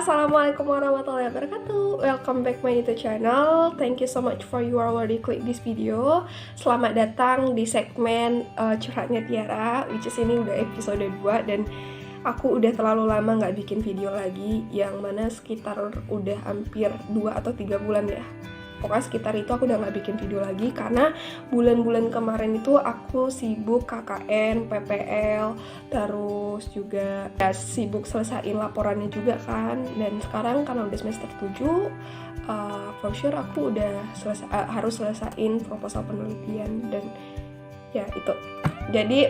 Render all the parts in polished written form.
Assalamualaikum warahmatullahi wabarakatuh. Welcome back my YouTube channel. Thank you so much for you already click this video. Selamat datang di segmen curhatnya Tiara, which is ini udah episode 2 dan aku udah terlalu lama nggak bikin video lagi, yang mana sekitar udah hampir 2 atau 3 bulan ya. Pokoknya sekitar itu aku udah nggak bikin video lagi karena bulan-bulan kemarin itu aku sibuk KKN, PPL, terus juga ya, sibuk selesaiin laporannya juga kan. Dan sekarang karena udah semester 7, for sure aku udah harus selesaiin proposal penelitian dan ya itu. Jadi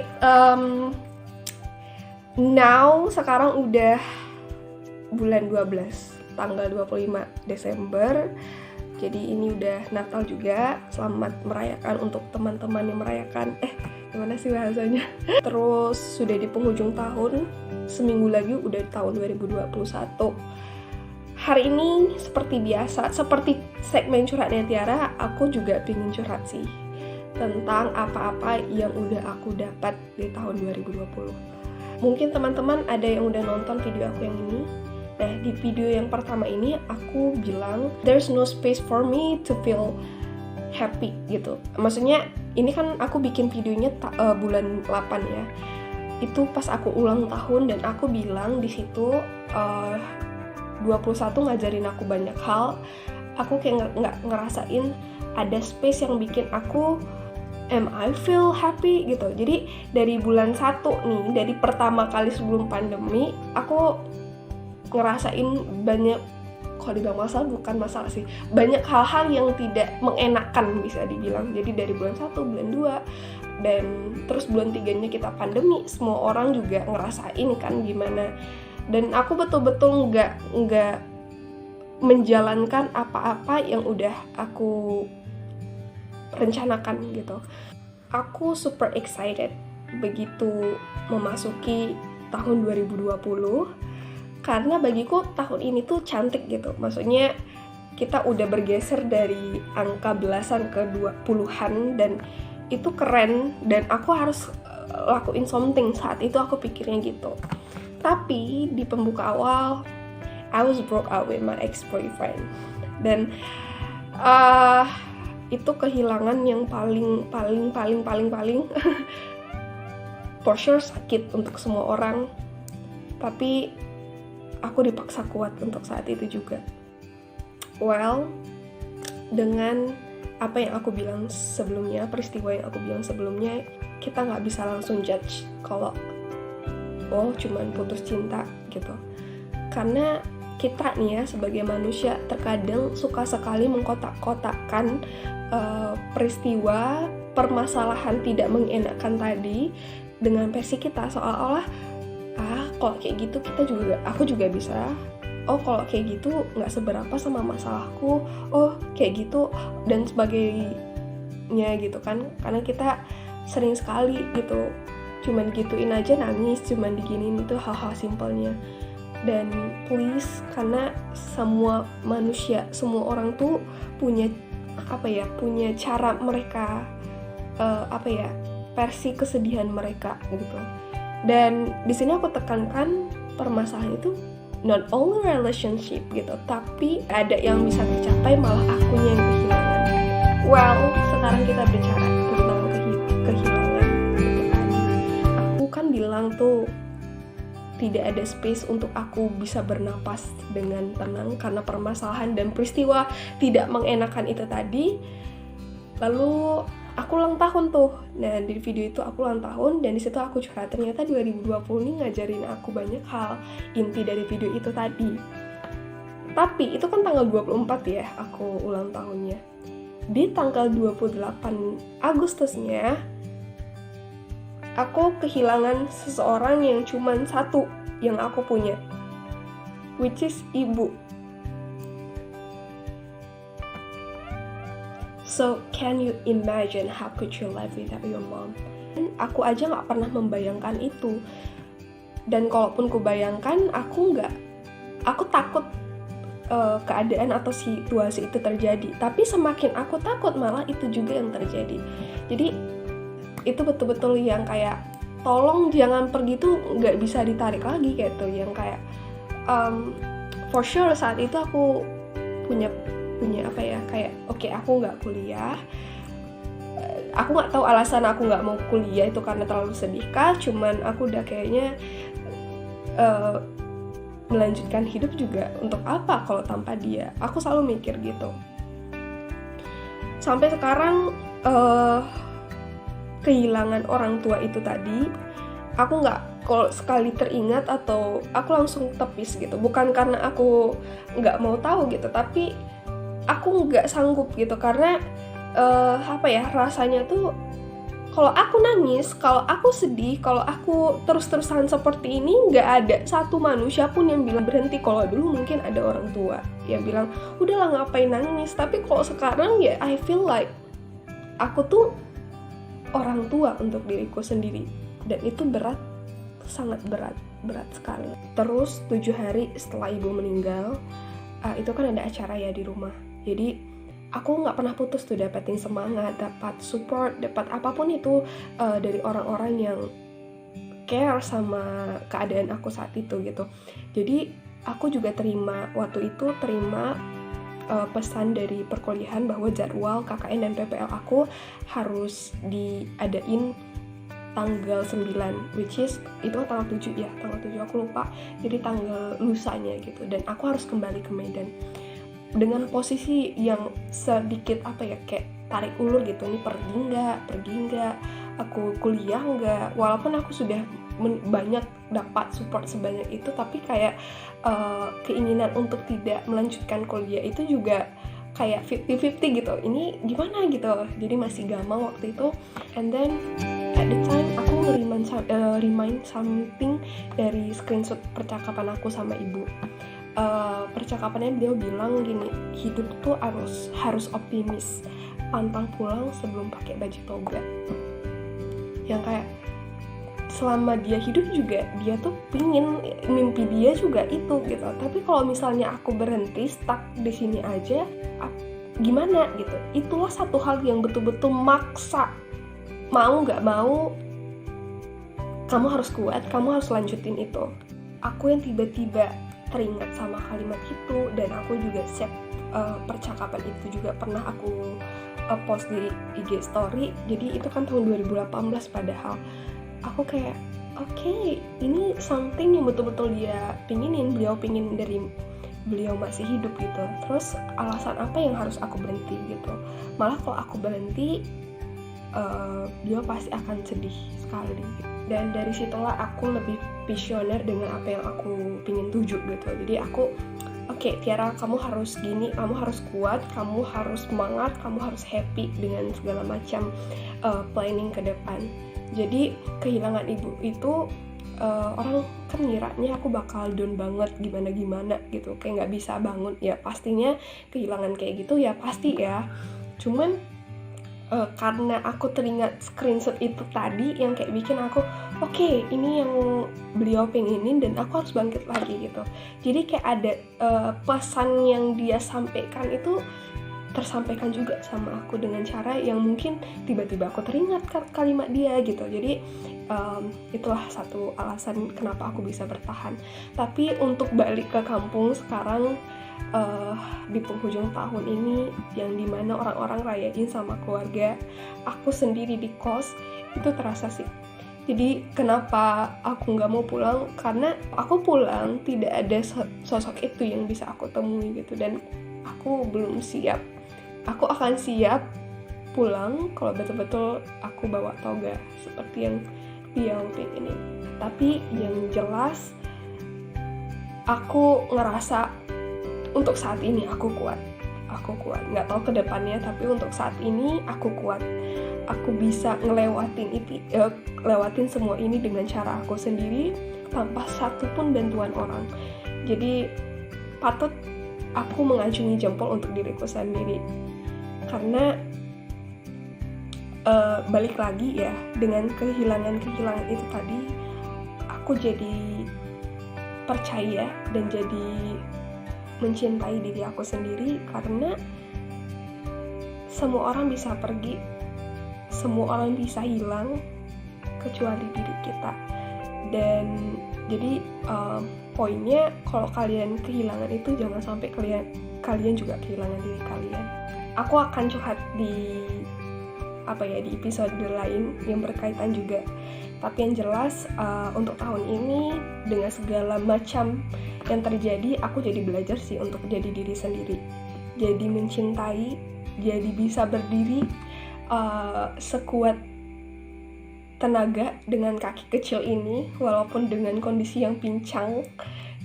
now sekarang udah bulan 12, tanggal 25 Desember. Jadi ini udah Natal juga. Selamat merayakan untuk teman-teman yang merayakan. Gimana sih bahasanya? Terus sudah di penghujung tahun. Seminggu lagi udah tahun 2021. Hari ini seperti biasa, seperti segmen curhatnya Tiara, aku juga pingin curhat sih tentang apa-apa yang udah aku dapat di tahun 2020. Mungkin teman-teman ada yang udah nonton video aku yang ini. Nah, di video yang pertama ini aku bilang there's no space for me to feel happy gitu. Maksudnya ini kan aku bikin videonya bulan 8 ya. Itu pas aku ulang tahun dan aku bilang di situ 21 ngajarin aku banyak hal. Aku kayak nggak ngerasain ada space yang bikin aku I feel happy gitu. Jadi dari bulan 1 nih, dari pertama kali sebelum pandemi, aku ngerasain banyak, kalau dibilang masalah bukan masalah sih, banyak hal-hal yang tidak mengenakan bisa dibilang. Jadi dari bulan 1, bulan 2, dan terus bulan 3-nya kita pandemi, semua orang juga ngerasain kan gimana. Dan aku betul-betul nggak menjalankan apa-apa yang udah aku rencanakan gitu. Aku super excited begitu memasuki tahun 2020. Karena bagiku tahun ini tuh cantik gitu. Maksudnya kita udah bergeser dari angka belasan ke 20-an dan itu keren dan aku harus lakuin something. Saat itu aku pikirnya gitu. Tapi di pembuka awal I was broke out with my ex-boyfriend. Dan itu kehilangan yang paling for sure sakit untuk semua orang. Tapi aku dipaksa kuat untuk saat itu juga. Well, dengan apa yang aku bilang sebelumnya, peristiwa yang aku bilang sebelumnya, kita nggak bisa langsung judge kalau cuman putus cinta gitu. Karena kita nih ya sebagai manusia terkadang suka sekali mengkotak-kotakkan peristiwa permasalahan tidak mengenakan tadi dengan versi kita, seolah-olah kalau kayak gitu aku juga bisa. Kalau kayak gitu nggak seberapa sama masalahku. Kayak gitu dan sebagainya gitu kan. Karena kita sering sekali gitu cuman gituin aja nangis, cuman diginiin, itu hal-hal simpelnya. Dan please, karena semua manusia, semua orang tuh punya cara mereka versi kesedihan mereka gitu. Dan di sini aku tekankan permasalahan itu not only relationship gitu, tapi ada yang bisa tercapai malah akunya yang kehilangan. Well, sekarang kita bicara tentang kehilangan gitu kan. Aku kan bilang tuh tidak ada space untuk aku bisa bernapas dengan tenang karena permasalahan dan peristiwa tidak mengenakan itu tadi. Lalu aku ulang tahun tuh. Nah, di video itu aku ulang tahun dan di situ aku curhat. Ternyata 2020 ini ngajarin aku banyak hal. Inti dari video itu tadi. Tapi itu kan tanggal 24 ya aku ulang tahunnya. Di tanggal 28 Agustusnya aku kehilangan seseorang yang cuman satu yang aku punya, which is ibu. So, can you imagine how could you live without your mom? Aku aja nggak pernah membayangkan itu. Dan kalaupun kubayangkan, aku takut keadaan atau situasi itu terjadi. Tapi semakin aku takut, malah itu juga yang terjadi. Jadi, itu betul-betul yang kayak, tolong jangan pergi tuh nggak bisa ditarik lagi kayak tuh. Yang kayak, for sure saat itu aku punya apa ya, kayak oke, aku nggak kuliah. Aku nggak tahu alasan aku nggak mau kuliah itu karena terlalu sedih kah, cuman aku udah kayaknya melanjutkan hidup juga untuk apa kalau tanpa dia. Aku selalu mikir gitu. Sampai sekarang kehilangan orang tua itu tadi, aku nggak, kalau sekali teringat atau aku langsung tepis gitu. Bukan karena aku nggak mau tahu gitu, tapi aku nggak sanggup gitu, karena apa ya, rasanya tuh kalau aku nangis, kalau aku sedih, kalau aku terus-terusan seperti ini, nggak ada satu manusia pun yang bilang berhenti. Kalau dulu mungkin ada orang tua yang bilang udahlah ngapain nangis, tapi kalau sekarang ya I feel like aku tuh orang tua untuk diriku sendiri, dan itu berat, sangat berat sekali. Terus 7 hari setelah ibu meninggal, itu kan ada acara ya di rumah, jadi aku nggak pernah putus tuh dapetin semangat, dapat support, dapat apapun itu dari orang-orang yang care sama keadaan aku saat itu gitu. Jadi aku juga terima pesan dari perkuliahan bahwa jadwal KKN dan PPL aku harus diadain tanggal 9, which is itu tanggal 7 ya, tanggal 7 aku lupa, jadi tanggal lusanya gitu, dan aku harus kembali ke Medan dengan posisi yang sedikit apa ya, kayak tarik ulur gitu, ini pergi nggak, aku kuliah nggak, walaupun aku sudah banyak dapat support sebanyak itu, tapi kayak keinginan untuk tidak melanjutkan kuliah itu juga kayak 50-50 gitu, ini gimana gitu, jadi masih gamang waktu itu. And then at the time aku remind something dari screenshot percakapan aku sama ibu. Percakapannya beliau bilang gini, hidup tuh harus optimis, pantang pulang sebelum pakai baju toga. Yang kayak selama dia hidup juga dia tuh pingin, mimpi dia juga itu gitu. Tapi kalau misalnya aku berhenti stuck di sini aja, gimana gitu. Itulah satu hal yang betul-betul maksa, mau nggak mau kamu harus kuat, kamu harus lanjutin itu. Aku yang tiba-tiba teringat sama kalimat itu, dan aku juga save percakapan itu juga pernah aku post di IG story. Jadi itu kan tahun 2018 padahal aku kayak oke, ini something yang betul-betul dia pinginin, beliau pingin dari beliau masih hidup gitu. Terus alasan apa yang harus aku berhenti gitu. Malah kalau aku berhenti beliau pasti akan sedih sekali gitu. Dan dari situlah aku lebih visioner dengan apa yang aku pingin tuju gitu. Jadi aku oke, Tiara, kamu harus gini, kamu harus kuat, kamu harus semangat, kamu harus happy dengan segala macam planning ke depan. Jadi kehilangan ibu itu orang kan ngiranya aku bakal down banget, gimana gitu, kayak nggak bisa bangun. Ya pastinya kehilangan kayak gitu ya pasti ya. Cuman karena aku teringat screenshot itu tadi yang kayak bikin aku oke, ini yang beliau pengenin dan aku harus bangkit lagi gitu. Jadi kayak ada pesan yang dia sampaikan itu tersampaikan juga sama aku dengan cara yang mungkin tiba-tiba aku teringat kalimat dia gitu. Jadi itulah satu alasan kenapa aku bisa bertahan. Tapi untuk balik ke kampung sekarang, di penghujung tahun ini yang dimana orang-orang rayain sama keluarga, aku sendiri di kos, itu terasa sih. Jadi kenapa aku nggak mau pulang, karena aku pulang tidak ada sosok itu yang bisa aku temui gitu, dan aku belum siap. Aku akan siap pulang kalau betul-betul aku bawa toga seperti yang dia pengenin. Tapi yang jelas aku ngerasa untuk saat ini aku kuat. Nggak tahu ke depannya, tapi untuk saat ini aku kuat. Aku bisa lewatin semua ini dengan cara aku sendiri tanpa satupun bantuan orang. Jadi patut aku mengacungi jempol untuk diriku sendiri. Karena balik lagi ya, dengan kehilangan itu tadi, aku jadi percaya dan jadi mencintai diri aku sendiri, karena semua orang bisa pergi, semua orang bisa hilang kecuali diri kita. Dan Jadi poinnya kalau kalian kehilangan itu jangan sampai kalian juga kehilangan diri kalian. Aku akan curhat di episode lain yang berkaitan juga. Tapi yang jelas untuk tahun ini dengan segala macam yang terjadi, aku jadi belajar sih untuk jadi diri sendiri. Jadi mencintai, jadi bisa berdiri sekuat tenaga dengan kaki kecil ini, walaupun dengan kondisi yang pincang.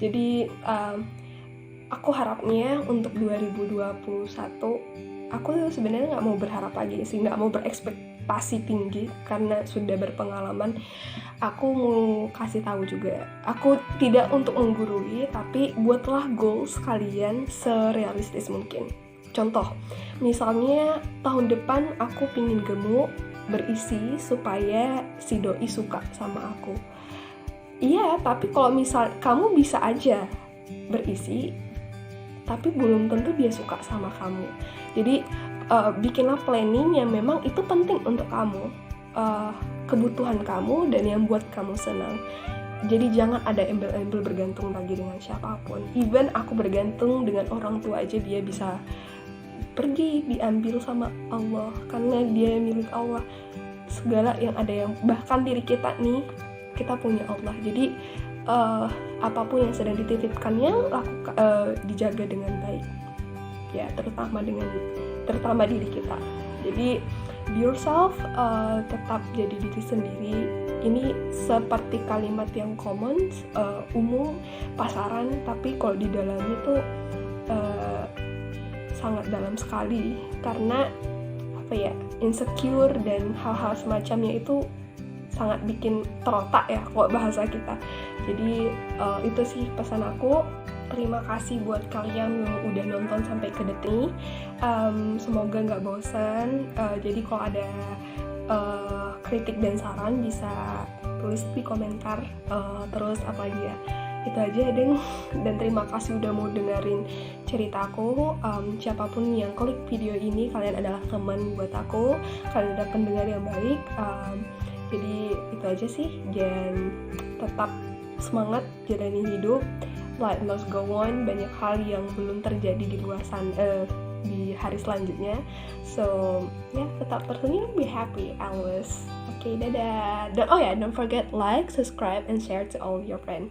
Jadi aku harapnya untuk 2021, aku sebenarnya nggak mau berharap lagi sih, nggak mau berekspektasi tinggi karena sudah berpengalaman. Aku mau kasih tahu juga, aku tidak untuk menggurui, tapi buatlah goals kalian serealistis mungkin. Contoh, misalnya tahun depan aku pingin gemuk, berisi supaya si doi suka sama aku. Iya, tapi kalau misal kamu bisa aja berisi, tapi belum tentu dia suka sama kamu. Jadi bikinlah planning yang memang itu penting untuk kamu, kebutuhan kamu dan yang buat kamu senang. Jadi jangan ada embel-embel bergantung lagi dengan siapapun. Even aku bergantung dengan orang tua aja, dia bisa pergi, diambil sama Allah karena dia milik Allah. Segala yang ada, yang bahkan diri kita nih, kita punya Allah. Jadi apapun yang sedang dititipkannya dijaga dengan baik ya, terutama diri kita. Jadi be yourself, tetap jadi diri sendiri. Ini seperti kalimat yang common, umum, pasaran, tapi kalau di dalamnya tuh sangat dalam sekali, karena insecure dan hal-hal semacamnya itu sangat bikin terotak ya kalau bahasa kita. Jadi itu sih pesan aku. Terima kasih buat kalian yang udah nonton sampai ke detik ini. Semoga nggak bosan. Jadi kalau ada kritik dan saran bisa tulis di komentar. Terus apa lagi ya, itu aja dan terima kasih udah mau dengerin ceritaku. Siapapun yang klik video ini, kalian adalah teman buat aku, kalian adalah pendengar yang baik. Jadi itu aja sih, dan tetap semangat jalani hidup, life must go on. Banyak hal yang belum terjadi di luar sana, di hari selanjutnya. So tetap tersenyum, be happy always. Okay, dadah. Don't forget like, subscribe, and share to all your friends.